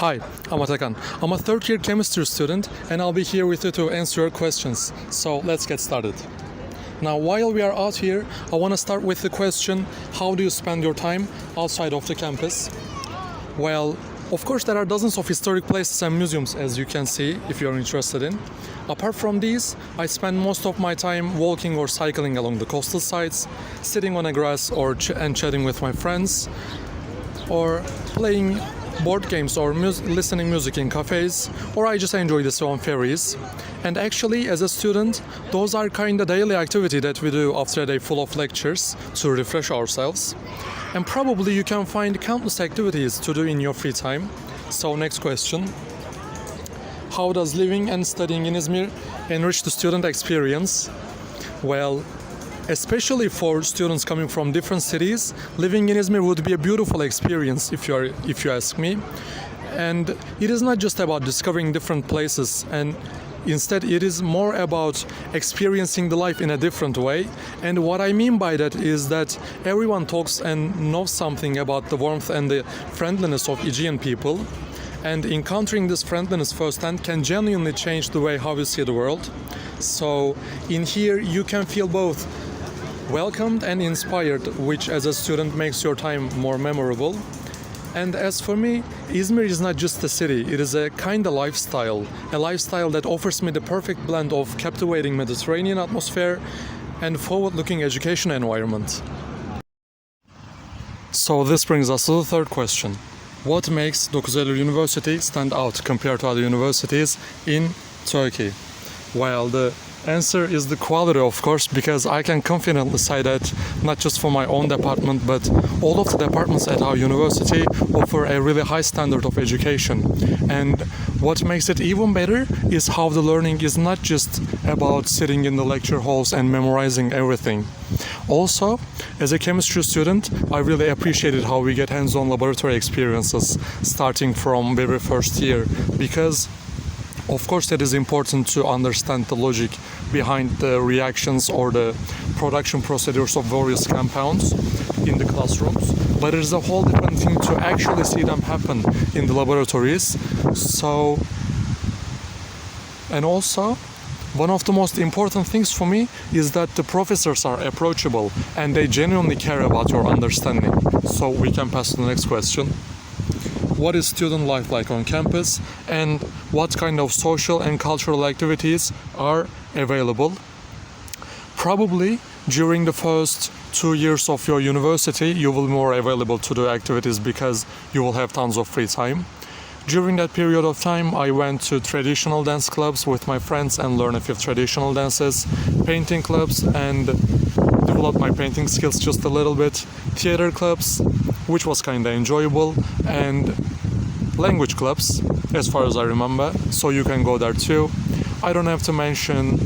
Hi, I'm Atakan. I'm a third year chemistry student and I'll be here with you to answer your questions. So let's get started. Now, while we are out here, I want to start with the question, how do you spend your time outside of the campus? Well, of course, there are dozens of historic places and museums, as you can see, if you're interested in. Apart from these, I spend most of my time walking or cycling along the coastal sites, sitting on a grass and chatting with my friends, or playing board games or listening music in cafes, or I just enjoy the sea on ferries. And actually, as a student, those are kind of daily activity that we do after a day full of lectures to refresh ourselves. And probably you can find countless activities to do in your free time. So next question. How does living and studying in Izmir enrich the student experience? Well, especially for students coming from different cities, living in Izmir would be a beautiful experience if you ask me. And it is not just about discovering different places, and instead it is more about experiencing the life in a different way. And what I mean by that is that everyone talks and knows something about the warmth and the friendliness of Aegean people. And encountering this friendliness firsthand can genuinely change the way how you see the world. So in here you can feel both welcomed and inspired, which as a student makes your time more memorable. And as for me, Izmir is not just a city, it is a kind of lifestyle. A lifestyle that offers me the perfect blend of captivating Mediterranean atmosphere and forward-looking education environment. So this brings us to the third question. What makes 9 Eylül University stand out compared to other universities in Turkey? Well, the answer is the quality, of course, because I can confidently say that not just for my own department, but all of the departments at our university offer a really high standard of education. And what makes it even better is how the learning is not just about sitting in the lecture halls and memorizing everything. Also, as a chemistry student, I really appreciated how we get hands-on laboratory experiences starting from very first year, because of course it is important to understand the logic behind the reactions or the production procedures of various compounds in the classrooms, but it is a whole different thing to actually see them happen in the laboratories. And also, one of the most important things for me is that the professors are approachable and they genuinely care about your understanding. So we can pass to the next question. What is student life like on campus, and what kind of social and cultural activities are available? Probably during the first 2 years of your university, you will be more available to do activities because you will have tons of free time. During that period of time, I went to traditional dance clubs with my friends and learned a few traditional dances, painting clubs, and developed my painting skills just a little bit, theater clubs, which was kind of enjoyable, and language clubs, as far as I remember, so you can go there too. I don't have to mention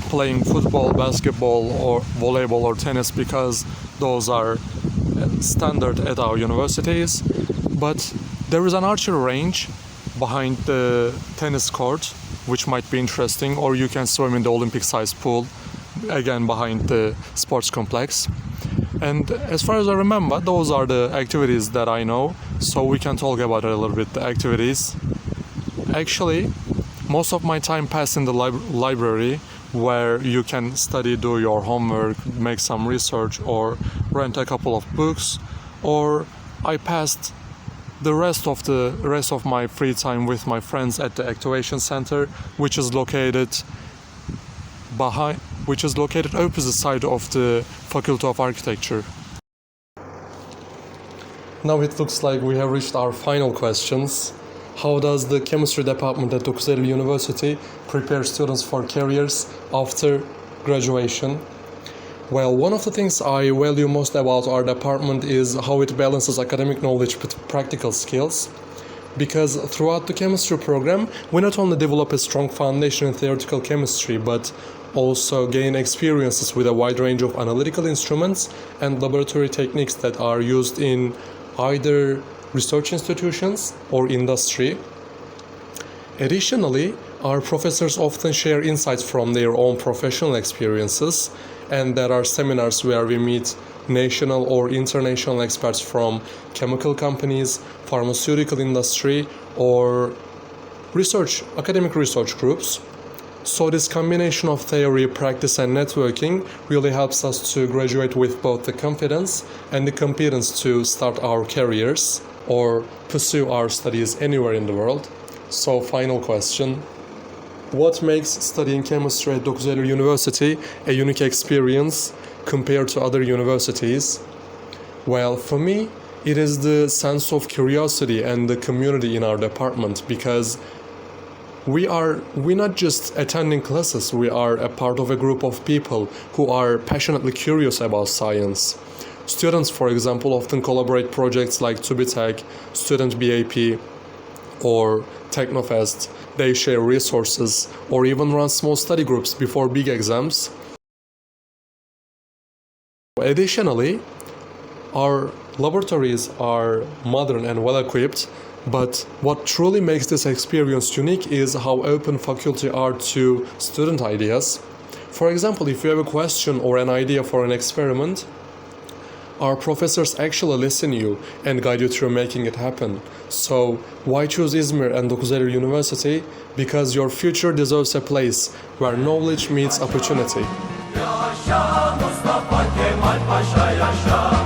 playing football, basketball, or volleyball or tennis because those are standard at our universities, but there is an archery range behind the tennis court, which might be interesting, or you can swim in the Olympic-sized pool, again behind the sports complex. And as far as I remember, those are the activities that I know, so we can talk about it a little bit, the activities. Actually, most of my time passed in the library, where you can study, do your homework, make some research, or rent a couple of books, or I passed the rest of my free time with my friends at the activation center, which is located opposite side of the Faculty of Architecture. Now it looks like we have reached our final questions. How does the chemistry department at 9 Eylül University prepare students for careers after graduation? Well, one of the things I value most about our department is how it balances academic knowledge with practical skills. Because throughout the chemistry program, we not only develop a strong foundation in theoretical chemistry, but also gain experiences with a wide range of analytical instruments and laboratory techniques that are used in either research institutions or industry. Additionally, our professors often share insights from their own professional experiences, and there are seminars where we meet national or international experts from chemical companies, pharmaceutical industry, or academic research groups. So this combination of theory, practice and networking really helps us to graduate with both the confidence and the competence to start our careers or pursue our studies anywhere in the world. So final question. What makes studying chemistry at 9 Eylül University a unique experience compared to other universities? Well, for me, it is the sense of curiosity and the community in our department, because we're not just attending classes, we are a part of a group of people who are passionately curious about science. Students, for example, often collaborate projects like Tubitech, Student BAP, or Technofest. They share resources or even run small study groups before big exams. Additionally, our laboratories are modern and well-equipped, but what truly makes this experience unique is how open faculty are to student ideas. For example, if you have a question or an idea for an experiment, our professors actually listen to you and guide you through making it happen. So why choose Izmir and 9 Eylül University? Because your future deserves a place where knowledge meets opportunity. Yaşa Mustafa Kemal Paşa yaşa.